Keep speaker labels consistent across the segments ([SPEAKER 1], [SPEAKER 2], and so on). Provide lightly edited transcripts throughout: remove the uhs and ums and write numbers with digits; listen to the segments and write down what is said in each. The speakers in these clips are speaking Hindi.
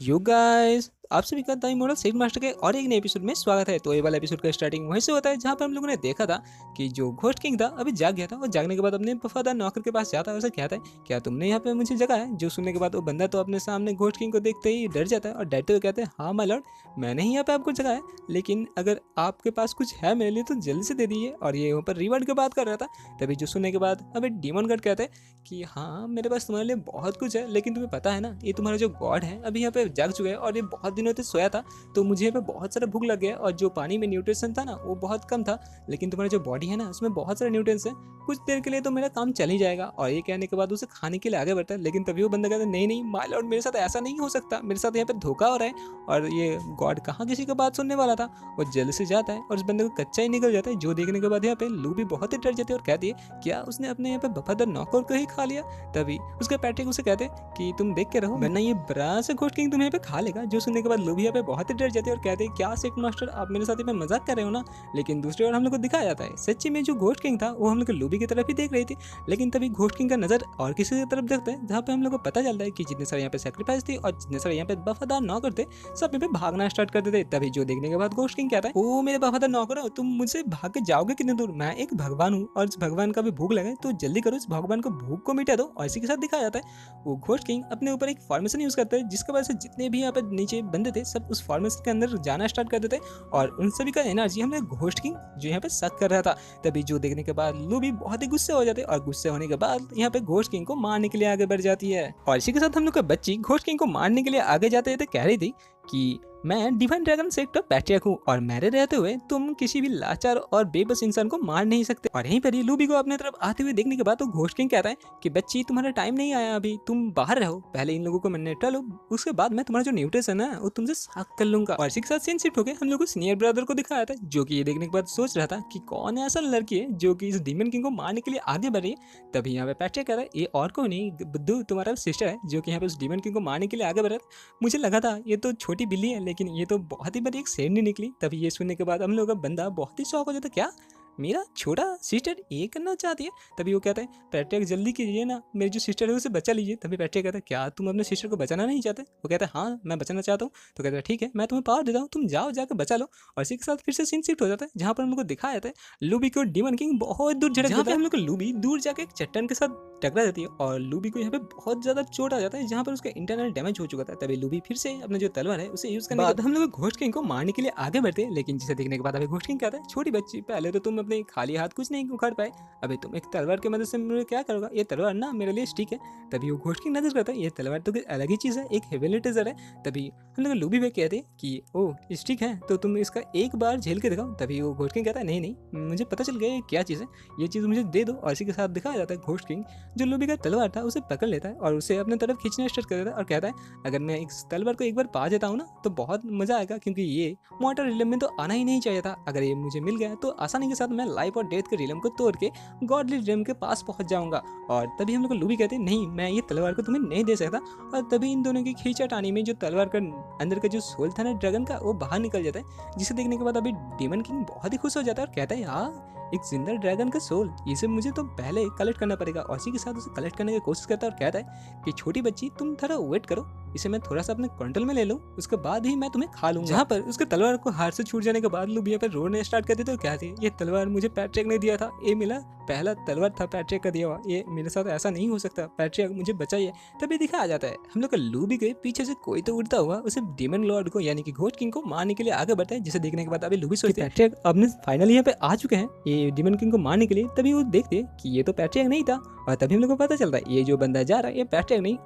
[SPEAKER 1] यू गाइस, आप सभी का द इमोर्टल सेट मास्टर के और एक नए एपिसोड में स्वागत है। तो ये वाला एपिसोड का स्टार्टिंग वहीं से होता है जहाँ पर हम लोगों ने देखा था कि जो घोस्ट किंग था अभी जाग गया था और जागने के बाद अपने वफादार नौकर के पास जाता है और उसे कहता है, क्या तुमने यहाँ पे मुझे जगा है? जो सुनने के बाद वो बंदा तो अपने सामने घोस्ट किंग को देखते ही डर जाता है और डरते हुए कहते हैं, हाँ माय लॉर्ड, मैंने ही यहाँ पे आपको जगाया, लेकिन अगर आपके पास कुछ है मेरे लिए तो जल्दी से दे दीजिए। और ये वहाँ पर रिवॉर्ड की बात कर रहा था। तभी जो सुनने के बाद अभी डीमन गॉड कहते हैं कि हाँ मेरे पास तुम्हारे लिए बहुत कुछ है, लेकिन तुम्हें पता है ना ये तुम्हारा जो गॉड है अभी यहाँ पे जाग चुका है और ये बहुत दिनों से सोया था, तो मुझे यहाँ पे बहुत सारा भूख लग गया और जो पानी में न्यूट्रिशन था ना वो बहुत कम था, लेकिन तुम्हारा जो बॉडी है ना उसमें बहुत सारे न्यूट्रिएंट्स है, कुछ देर के लिए तो मेरा काम चल ही जाएगा। और ये कहने के बाद उसे खाने के लिए आगे बढ़ता है, लेकिन तभी वो बंदा कहता है, नहीं नहीं माय लॉर्ड, मेरे साथ ऐसा नहीं हो सकता, मेरे साथ यहाँ पे धोखा हो रहा है। और ये गॉड कहाँ किसी का बात सुनने वाला था, वो जल्द से जाता है और उस बंदे को कच्चा ही निकल जाता है। जो देखने के बाद यहाँ पे लूबी बहुत ही डर जाती है और कहती है, क्या उसने अपने यहाँ पे वफादार नौकर को ही खा लिया? तभी उसके पैट्रिक उसे कहते हैं कि तुम देख के रहो, वरना ये बड़ा सा घोस्ट किंग तुम्हें यहाँ पे खा लेगा। जो सुनने के बाद लूबी यहाँ पे बहुत ही डर जाती है और कहते हैं, क्या सेट मास्टर आप मेरे साथ यहाँ पे मजाक कर रहे हो ना? लेकिन दूसरी ओर हम लोग को दिखाया जाता है सच्ची में जो घोस्ट किंग था वो हम लोग लूबी की तरफ ही देख रही थी, लेकिन तभी घोस्ट किंग का नजर और किसी की तरफ देखता है, जहाँ पे हम लोग को पता चलता है कि जितने सारे यहाँ पे सेक्रीफाइस थी और जितने सारे यहाँ पे वफादार नौकर थे सब यहाँ पे भागना स्टार्ट कर देते। तभी जो देखने के बाद घोस्ट किंग कहता है, ओ मेरे वफादार नौकर हो, तुम मुझसे भाग के जाओगे कितने दूर? मैं एक भगवान हूँ और इस भगवान का भी भूख लगे तो जल्दी करो, इस भगवान को भूख को मिटा दो। और इसी के साथ दिखाया जाता है वो घोस्ट किंग अपने ऊपर एक फॉर्मेशन यूज करता है, जिसकी वजह से जितने भी यहाँ पे नीचे बंदे थे सब उस फॉर्मेशन के अंदर जाना स्टार्ट कर देते और उन सभी का एनर्जी हमने घोस्ट किंग जो यहाँ पे सक कर रहा था। तभी जो देखने के बाद लूबी बहुत ही गुस्से हो जाते और गुस्से होने के बाद यहाँ पे घोस्ट किंग को मारने के लिए आगे बढ़ जाती है। और इसी के साथ हम लोग का बच्ची घोस्ट किंग को मारने के लिए आगे जाते थे, कह रही थी कि मैं डिवाइन ड्रैगन सेक्टर पैट्रियर्क हूँ और मेरे रहते हुए तुम किसी भी लाचार और बेबस इंसान को मार नहीं सकते। और यहीं पर ही लूबी को अपने तरफ आते हुए देखने के बाद तो घोस्ट किंग कहता है कि बच्ची तुम्हारा टाइम नहीं आया, अभी तुम बाहर रहो, पहले इन लोगों को मैं निपटा लो, उसके बाद मैं तुम्हारा जो न्यूट्रिशन है वो तुमसे साफ कर लूंगा। और इसी के साथ सीन शिफ्ट हो गया, हम लोग को सीनियर ब्रदर को दिखाया था जो कि ये देखने के बाद सोच रहा था कि कौन ऐसा लड़की है जो कि इस डीमन किंग को मारने के लिए आगे बढ़ रही है। तभी यहाँ पे पैट्रियर्क कह रहा है, ये और कोई नहीं बुद्धू तुम्हारा सिस्टर है जो कि यहाँ पे उस डीमन किंग को मारने के लिए आगे बढ़ रहा है। मुझे लगा था ये तो छोटी बिल्ली है, लेकिन ये तो बहुत ही बड़ी एक शेरनी निकली। तभी ये सुनने के बाद हम लोग का बंदा बहुत ही शौक हो जाता, क्या मेरा छोटा सिस्टर ये करना चाहती है? तभी वो कहता है, पैट्रियर्क जल्दी कीजिए ना, मेरी जो सिस्टर है उसे बचा लीजिए। तभी पैट्रियर्क कहता है, क्या तुम अपने सिस्टर को बचाना नहीं चाहते? वो कहता है, हाँ मैं बचाना चाहता हूँ। तो कहता है, ठीक है मैं तुम्हें पावर देता हूँ, तुम जाओ जाकर बचा लो। और इसी के साथ फिर से सीन शिफ्ट हो जाता है, जहाँ पर हम लोग को दिखाया जाता है लूबी को डीमन किंग बहुत दूर झड़क देता है। हम लोग को लूबी दूर जाकर एक चट्टान के साथ टकरा जाती है और लूबी को यहाँ पे बहुत ज्यादा चोट आ जाता है, जहाँ पर उसका इंटरनल डैमेज हो चुका था। तभी लूबी फिर से अपने जो तलवार है उसे यूज करने के बाद हम लोग घोस्ट किंग को मारने के लिए आगे बढ़ते हैं, लेकिन जिसे देखने के बाद अभी घोस्ट किंग कहता है, छोटी बच्ची पहले तो तुम अपने खाली हाथ कुछ नहीं उखाड़ पाए, अभी तुम एक तलवार की मदद से मेरे क्या करोगा? ये तलवार ना मेरे लिए स्टिक है। तभी वो घोस्ट किंग नजर करता है, ये तलवार तो कुछ अलग ही चीज है, एक हेवनली ट्रेजर है। तभी हम लोग लूबी पे कहते हैं कि ओ स्टिक है तो तुम इसका एक बार झेल के दिखाओ। तभी वो घोस्ट किंग कहता है, नहीं नहीं मुझे पता चल गया ये क्या चीज़ है, ये चीज़ मुझे दे दो। और इसी के साथ दिखाया जाता है घोस्ट किंग जो लूबी का तलवार था उसे पकड़ लेता है और उसे अपने तरफ खींचना स्टार्ट कर देता है और कहता है, अगर मैं इस तलवार को एक बार पा जाता हूँ ना तो बहुत मजा आएगा, क्योंकि ये मॉर्टल रिलम में तो आना ही नहीं चाहिए था। अगर ये मुझे मिल गया तो आसानी के साथ मैं लाइफ और डेथ के रिलम को तोड़ के गॉडली रिलम के पास पहुंच जाऊंगा। और तभी हम लोग लूबी कहते हैं, नहीं मैं ये तलवार को तुम्हें नहीं दे सकता। और तभी इन दोनों की खींचाटानी में जो तलवार का अंदर का जो सोल था ना ड्रैगन का वो बाहर निकल जाता है, जिसे देखने के बाद अभी डीमन किंग बहुत ही खुश हो जाता है और कहता है, यार एक जिंदा ड्रैगन का सोल, इसे मुझे तो पहले कलेक्ट करना पड़ेगा। और इसी के साथ उसे कलेक्ट करने की कोशिश करता है और कहता है कि छोटी बच्ची तुम थोड़ा वेट करो, इसे मैं थोड़ा सा अपने कंट्रोल में ले लूँ, उसके बाद ही मैं तुम्हें खा लूंगा। जहाँ पर उसके तलवार को हाथ से छूट जाने के बाद लूबिया पर रोने स्टार्ट कर देते, तो क्या थी ये तलवार मुझे पैट्रियर्क ने दिया था, ये मिला पहला तलवार था पैट्रियर्क का दिया हुआ, ये मेरे साथ ऐसा नहीं हो सकता, पैट्रियर्क मुझे बचाइए। तभी दिखाया जाता है हम लोग का लूबी के पीछे से कोई तो उड़ता हुआ उसे डीमन लॉर्ड को यानी कि घोस्ट किंग को मारने के लिए आगे बढ़ता है, जिसे देखने के बाद अभी लूबी सोचते हैं पैट्रियर्क अपने फाइनली यहाँ पे आ चुके हैं ये डीमन किंग को मारने के लिए। तभी वो देखते कि ये तो पैट्रियर्क नहीं था और तभी हम लोग को पता चलता है ये जो बंदा जा रहा है ये पैट्रियर्क नहीं,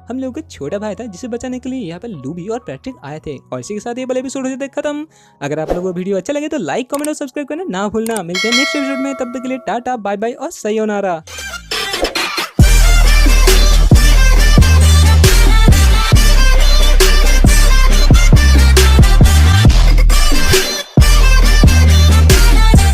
[SPEAKER 1] हम लोगों का छोटा भाई था जिसे बचाने के लिए यहाँ पे लूबी और पैट्रिक आए थे। और इसी के साथ ये वाला एपिसोड हो जाता है खत्म। अगर आप लोगों को वीडियो अच्छा लगे तो लाइक कमेंट और सब्सक्राइब करना ना भूलना। मिलते हैं नेक्स्ट एपिसोड में, तब तक के लिए टाटा बाय बाय और सयोनारा।